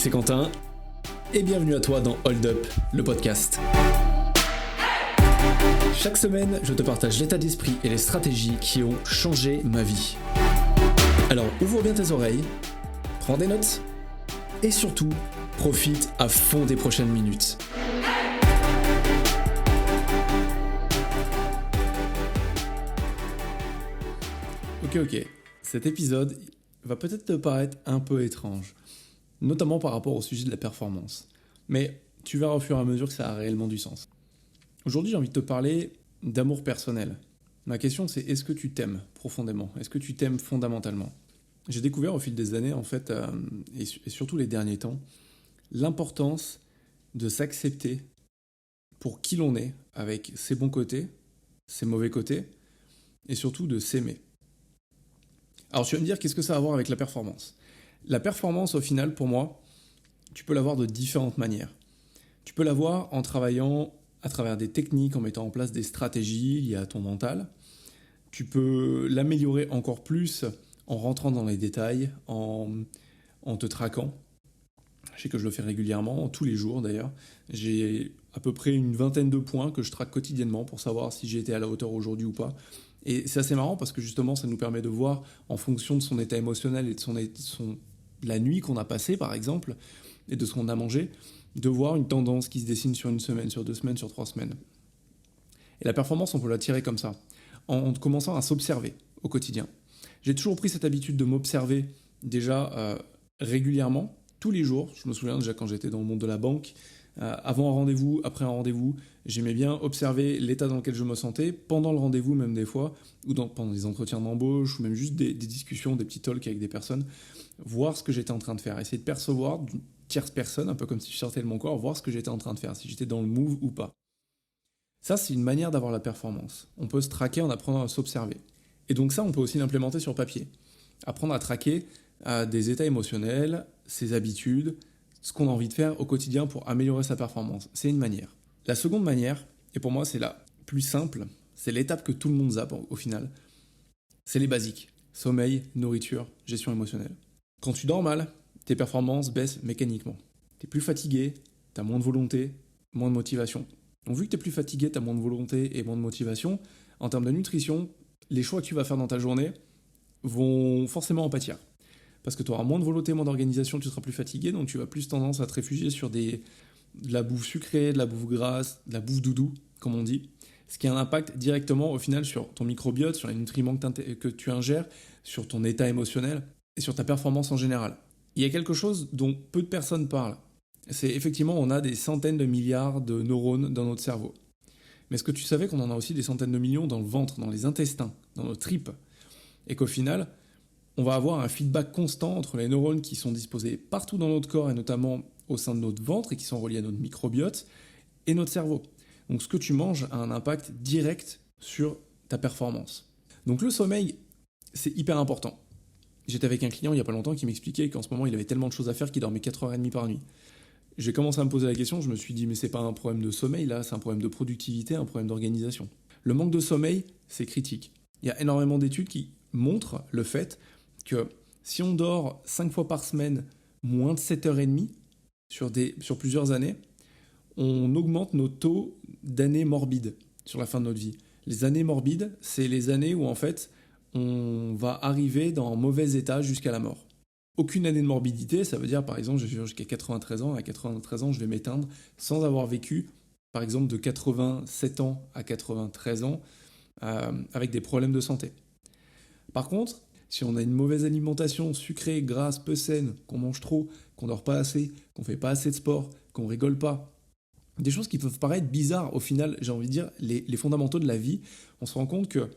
c'est Quentin et bienvenue à toi dans Hold Up, le podcast. Chaque semaine, je te partage l'état d'esprit et les stratégies qui ont changé ma vie. Alors ouvre bien tes oreilles, prends des notes et surtout, profite à fond des prochaines minutes. Ok, cet épisode va peut-être te paraître un peu étrange, notamment par rapport au sujet de la performance. Mais tu verras au fur et à mesure que ça a réellement du sens. Aujourd'hui, j'ai envie de te parler d'amour personnel. Ma question, c'est est-ce que tu t'aimes profondément ? Est-ce que tu t'aimes fondamentalement ? J'ai découvert au fil des années, en fait, et surtout les derniers temps, l'importance de s'accepter pour qui l'on est, avec ses bons côtés, ses mauvais côtés, et surtout de s'aimer. Alors tu vas me dire, qu'est-ce que ça a à voir avec la performance ? La performance, au final, pour moi, tu peux l'avoir de différentes manières. Tu peux l'avoir en travaillant à travers des techniques, en mettant en place des stratégies liées à ton mental. Tu peux l'améliorer encore plus en rentrant dans les détails, en te traquant. Je sais que je le fais régulièrement, tous les jours d'ailleurs. J'ai à peu près une vingtaine de points que je traque quotidiennement pour savoir si j'ai été à la hauteur aujourd'hui ou pas. Et c'est assez marrant parce que justement, ça nous permet de voir, en fonction de son état émotionnel et de la nuit qu'on a passée, par exemple, et de ce qu'on a mangé, de voir une tendance qui se dessine sur une semaine, sur 2 semaines, sur 3 semaines. Et la performance, on peut la tirer comme ça, en commençant à s'observer au quotidien. J'ai toujours pris cette habitude de m'observer déjà régulièrement, tous les jours. Je me souviens déjà quand j'étais dans le monde de la banque, avant un rendez-vous, après un rendez-vous, j'aimais bien observer l'état dans lequel je me sentais, pendant le rendez-vous même des fois, ou pendant des entretiens d'embauche, ou même juste des discussions, des petits talks avec des personnes, voir ce que j'étais en train de faire, essayer de percevoir d'une tierce personne, un peu comme si je sortais de mon corps, voir ce que j'étais en train de faire, si j'étais dans le move ou pas. Ça, c'est une manière d'avoir la performance. On peut se traquer en apprenant à s'observer. Et donc ça, on peut aussi l'implémenter sur papier. Apprendre à traquer des états émotionnels, ses habitudes, ce qu'on a envie de faire au quotidien pour améliorer sa performance. C'est une manière. La seconde manière, et pour moi c'est la plus simple, c'est l'étape que tout le monde zappe au final, c'est les basiques. Sommeil, nourriture, gestion émotionnelle. Quand tu dors mal, tes performances baissent mécaniquement. T'es plus fatigué, t'as moins de volonté, moins de motivation. Donc vu que t'es plus fatigué, t'as moins de volonté et moins de motivation, en termes de nutrition, les choix que tu vas faire dans ta journée vont forcément en pâtir. Parce que tu auras moins de volonté, moins d'organisation, tu seras plus fatigué, donc tu vas plus tendance à te réfugier sur de la bouffe sucrée, de la bouffe grasse, de la bouffe doudou, comme on dit, ce qui a un impact directement au final sur ton microbiote, sur les nutriments que tu ingères, sur ton état émotionnel et sur ta performance en général. Il y a quelque chose dont peu de personnes parlent. C'est effectivement, on a des centaines de milliards de neurones dans notre cerveau. Mais est-ce que tu savais qu'on en a aussi des centaines de millions dans le ventre, dans les intestins, dans nos tripes ? Et qu'au final, on va avoir un feedback constant entre les neurones qui sont disposés partout dans notre corps et notamment au sein de notre ventre et qui sont reliés à notre microbiote et notre cerveau. Donc ce que tu manges a un impact direct sur ta performance. Donc le sommeil, c'est hyper important. J'étais avec un client il n'y a pas longtemps qui m'expliquait qu'en ce moment il avait tellement de choses à faire qu'il dormait 4h30 par nuit. J'ai commencé à me poser la question, je me suis dit mais c'est pas un problème de sommeil là, c'est un problème de productivité, un problème d'organisation. Le manque de sommeil, c'est critique. Il y a énormément d'études qui montrent le fait que si on dort 5 fois par semaine moins de 7h30 sur plusieurs années, on augmente nos taux d'années morbides sur la fin de notre vie. Les années morbides, c'est les années où en fait on va arriver dans un mauvais état jusqu'à la mort. Aucune année de morbidité, ça veut dire par exemple je vais vivre jusqu'à 93 ans, à 93 ans je vais m'éteindre sans avoir vécu par exemple de 87 ans à 93 ans avec des problèmes de santé. Par contre, si on a une mauvaise alimentation sucrée, grasse, peu saine, qu'on mange trop, qu'on dort pas assez, qu'on fait pas assez de sport, qu'on rigole pas, des choses qui peuvent paraître bizarres, au final, j'ai envie de dire, les fondamentaux de la vie, on se rend compte que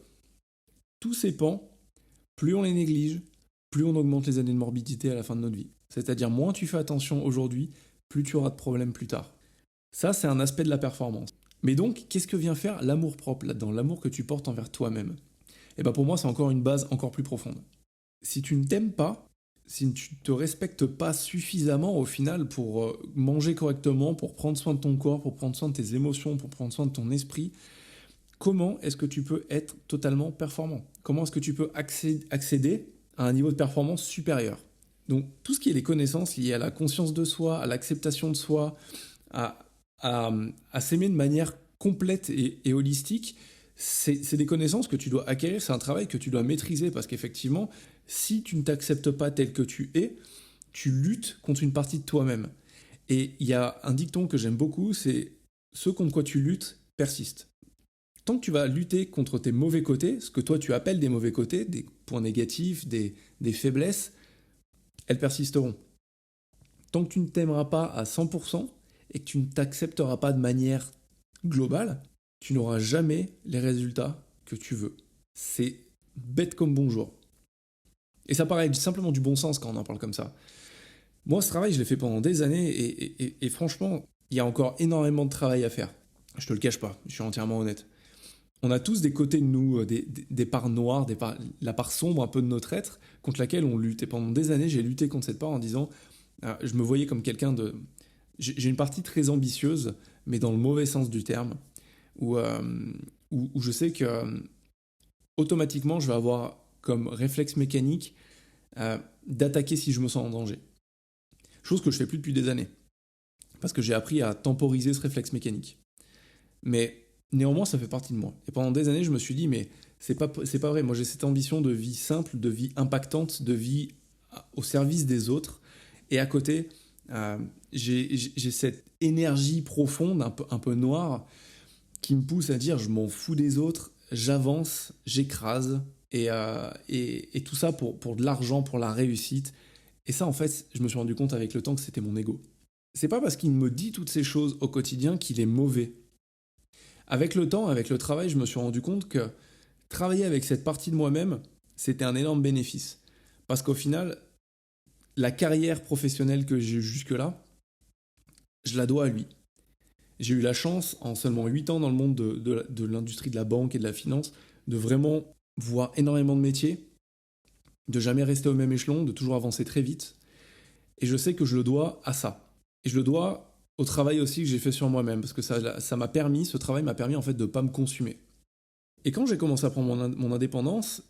tous ces pans, plus on les néglige, plus on augmente les années de morbidité à la fin de notre vie. C'est-à-dire, moins tu fais attention aujourd'hui, plus tu auras de problèmes plus tard. Ça, c'est un aspect de la performance. Mais donc, qu'est-ce que vient faire l'amour-propre là-dedans, l'amour que tu portes envers toi-même ? Et bien pour moi, c'est encore une base encore plus profonde. Si tu ne t'aimes pas, si tu ne te respectes pas suffisamment au final pour manger correctement, pour prendre soin de ton corps, pour prendre soin de tes émotions, pour prendre soin de ton esprit, comment est-ce que tu peux être totalement performant ? Comment est-ce que tu peux accéder à un niveau de performance supérieur ? Donc tout ce qui est les connaissances liées à la conscience de soi, à l'acceptation de soi, à, à s'aimer de manière complète et holistique, c'est des connaissances que tu dois acquérir, c'est un travail que tu dois maîtriser parce qu'effectivement, si tu ne t'acceptes pas tel que tu es, tu luttes contre une partie de toi-même. Et il y a un dicton que j'aime beaucoup, c'est ce contre quoi tu luttes persiste. Tant que tu vas lutter contre tes mauvais côtés, ce que toi tu appelles des mauvais côtés, des points négatifs, des faiblesses, elles persisteront. Tant que tu ne t'aimeras pas à 100% et que tu ne t'accepteras pas de manière globale, tu n'auras jamais les résultats que tu veux. C'est bête comme bonjour. Et ça paraît simplement du bon sens quand on en parle comme ça. Moi, ce travail, je l'ai fait pendant des années et franchement, il y a encore énormément de travail à faire. Je te le cache pas, je suis entièrement honnête. On a tous des côtés de nous, des parts noires, la part sombre un peu de notre être contre laquelle on lutte. Et pendant des années, j'ai lutté contre cette part en disant, je me voyais comme quelqu'un de... J'ai une partie très ambitieuse, mais dans le mauvais sens du terme, où je sais que automatiquement, je vais avoir comme réflexe mécanique d'attaquer si je me sens en danger. Chose que je fais plus depuis des années, parce que j'ai appris à temporiser ce réflexe mécanique. Mais néanmoins, ça fait partie de moi. Et pendant des années, je me suis dit, mais c'est pas vrai. Moi, j'ai cette ambition de vie simple, de vie impactante, de vie au service des autres. Et à côté, j'ai cette énergie profonde, un peu noire, qui me pousse à dire, je m'en fous des autres, j'avance, j'écrase, et tout ça pour de l'argent, pour la réussite. Et ça, en fait, je me suis rendu compte avec le temps que c'était mon ego. C'est pas parce qu'il me dit toutes ces choses au quotidien qu'il est mauvais. Avec le temps, avec le travail, je me suis rendu compte que travailler avec cette partie de moi-même, c'était un énorme bénéfice. Parce qu'au final, la carrière professionnelle que j'ai eue jusque-là, je la dois à lui. J'ai eu la chance, en seulement 8 ans dans le monde de l'industrie de la banque et de la finance, de vraiment voir énormément de métiers, de jamais rester au même échelon, de toujours avancer très vite. Et je sais que je le dois à ça. Et je le dois au travail aussi que j'ai fait sur moi-même, parce que ça m'a permis, ce travail m'a permis en fait de ne pas me consumer. Et quand j'ai commencé à prendre mon indépendance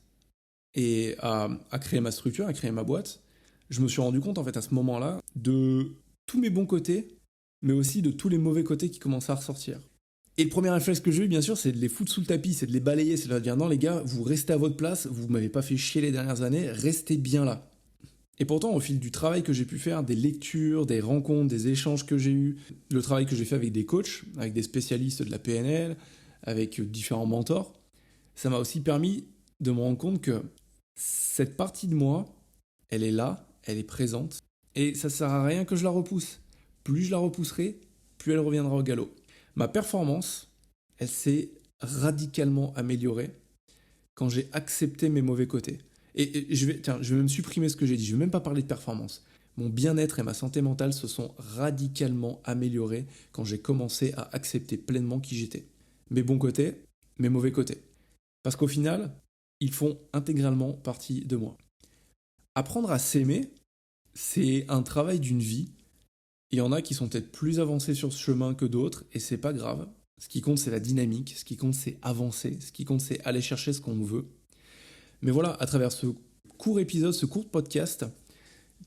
et à créer ma structure, à créer ma boîte, je me suis rendu compte en fait à ce moment-là de tous mes bons côtés, mais aussi de tous les mauvais côtés qui commençaient à ressortir. Et le premier réflexe que j'ai eu, bien sûr, c'est de les foutre sous le tapis, c'est de les balayer, c'est de dire non les gars, vous restez à votre place, vous m'avez pas fait chier les dernières années, restez bien là. Et pourtant, au fil du travail que j'ai pu faire, des lectures, des rencontres, des échanges que j'ai eus, le travail que j'ai fait avec des coachs, avec des spécialistes de la PNL, avec différents mentors, ça m'a aussi permis de me rendre compte que cette partie de moi, elle est là, elle est présente, et ça sert à rien que je la repousse. Plus je la repousserai, plus elle reviendra au galop. Ma performance, elle s'est radicalement améliorée quand j'ai accepté mes mauvais côtés. Et je vais même supprimer ce que j'ai dit, je ne vais même pas parler de performance. Mon bien-être et ma santé mentale se sont radicalement améliorés quand j'ai commencé à accepter pleinement qui j'étais. Mes bons côtés, mes mauvais côtés. Parce qu'au final, ils font intégralement partie de moi. Apprendre à s'aimer, c'est un travail d'une vie. Il y en a qui sont peut-être plus avancés sur ce chemin que d'autres, et c'est pas grave. Ce qui compte, c'est la dynamique, ce qui compte, c'est avancer, ce qui compte, c'est aller chercher ce qu'on veut. Mais voilà, à travers ce court épisode, ce court podcast,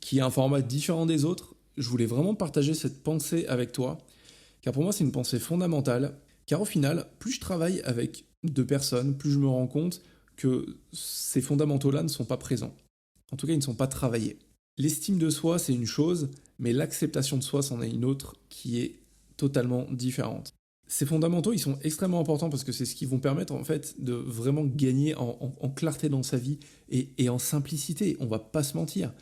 qui est un format différent des autres, je voulais vraiment partager cette pensée avec toi, car pour moi, c'est une pensée fondamentale, car au final, plus je travaille avec deux personnes, plus je me rends compte que ces fondamentaux-là ne sont pas présents. En tout cas, ils ne sont pas travaillés. L'estime de soi, c'est une chose, mais l'acceptation de soi, c'en est une autre qui est totalement différente. Ces fondamentaux, ils sont extrêmement importants parce que c'est ce qui vont permettre en fait de vraiment gagner en clarté dans sa vie et en simplicité. On va pas se mentir.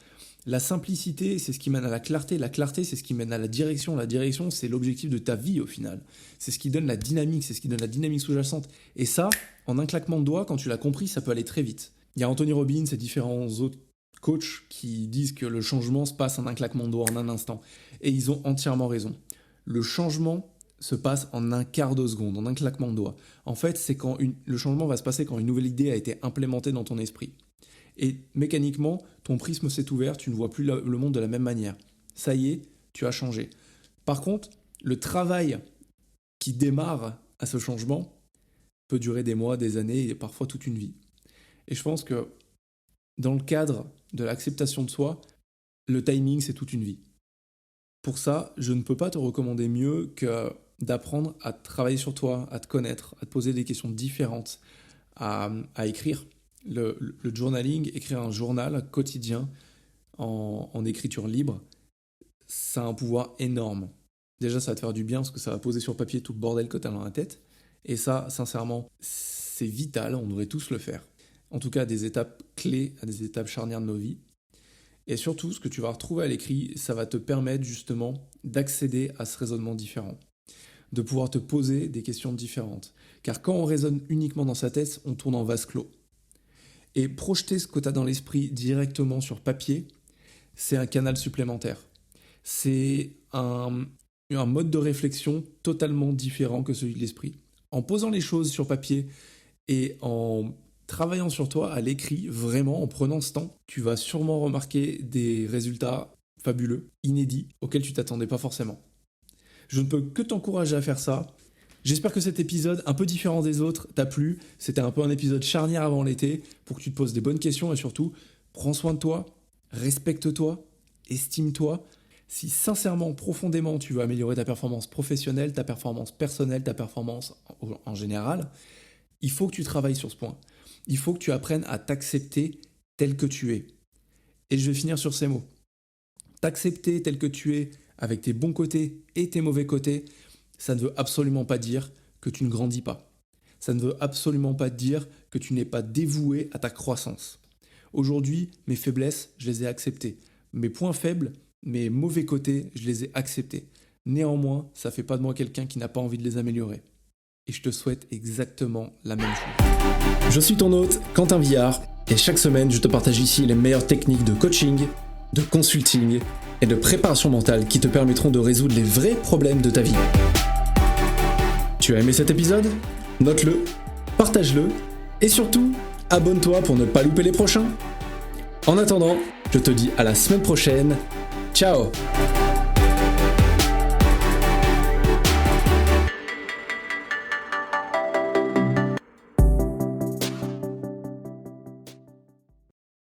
La simplicité, c'est ce qui mène à la clarté. La clarté, c'est ce qui mène à la direction. La direction, c'est l'objectif de ta vie au final. C'est ce qui donne la dynamique, c'est ce qui donne la dynamique sous-jacente. Et ça, en un claquement de doigts, quand tu l'as compris, ça peut aller très vite. Il y a Anthony Robbins et différents autres coachs qui disent que le changement se passe en un claquement de doigts, en un instant. Et ils ont entièrement raison. Le changement se passe en un quart de seconde, en un claquement de doigts. En fait, c'est quand le changement va se passer quand une nouvelle idée a été implémentée dans ton esprit. Et mécaniquement, ton prisme s'est ouvert, tu ne vois plus le monde de la même manière. Ça y est, tu as changé. Par contre, le travail qui démarre à ce changement peut durer des mois, des années et parfois toute une vie. Et je pense que dans le cadre de l'acceptation de soi, le timing, c'est toute une vie. Pour ça, je ne peux pas te recommander mieux que d'apprendre à travailler sur toi, à te connaître, à te poser des questions différentes, à écrire. Le journaling, écrire un journal quotidien en écriture libre, ça a un pouvoir énorme. Déjà, ça va te faire du bien parce que ça va poser sur papier tout le bordel que tu as dans la tête. Et ça, sincèrement, c'est vital, on devrait tous le faire. En tout cas, à des étapes clés, à des étapes charnières de nos vies. Et surtout, ce que tu vas retrouver à l'écrit, ça va te permettre justement d'accéder à ce raisonnement différent, de pouvoir te poser des questions différentes. Car quand on raisonne uniquement dans sa tête, on tourne en vase clos. Et projeter ce que tu as dans l'esprit directement sur papier, c'est un canal supplémentaire. C'est un mode de réflexion totalement différent que celui de l'esprit. En posant les choses sur papier et en travaillant sur toi à l'écrit, vraiment en prenant ce temps, tu vas sûrement remarquer des résultats fabuleux, inédits, auxquels tu t'attendais pas forcément. Je ne peux que t'encourager à faire ça. J'espère que cet épisode, un peu différent des autres, t'a plu. C'était un peu un épisode charnière avant l'été pour que tu te poses des bonnes questions et surtout, prends soin de toi, respecte-toi, estime-toi. Si sincèrement, profondément, tu veux améliorer ta performance professionnelle, ta performance personnelle, ta performance en général, il faut que tu travailles sur ce point. Il faut que tu apprennes à t'accepter tel que tu es. Et je vais finir sur ces mots. T'accepter tel que tu es, avec tes bons côtés et tes mauvais côtés, ça ne veut absolument pas dire que tu ne grandis pas. Ça ne veut absolument pas dire que tu n'es pas dévoué à ta croissance. Aujourd'hui, mes faiblesses, je les ai acceptées. Mes points faibles, mes mauvais côtés, je les ai acceptés. Néanmoins, ça ne fait pas de moi quelqu'un qui n'a pas envie de les améliorer. Et je te souhaite exactement la même chose. Je suis ton hôte, Quentin Villard, et chaque semaine, je te partage ici les meilleures techniques de coaching, de consulting et de préparation mentale qui te permettront de résoudre les vrais problèmes de ta vie. Tu as aimé cet épisode ? Note-le, partage-le et surtout, abonne-toi pour ne pas louper les prochains. En attendant, je te dis à la semaine prochaine. Ciao !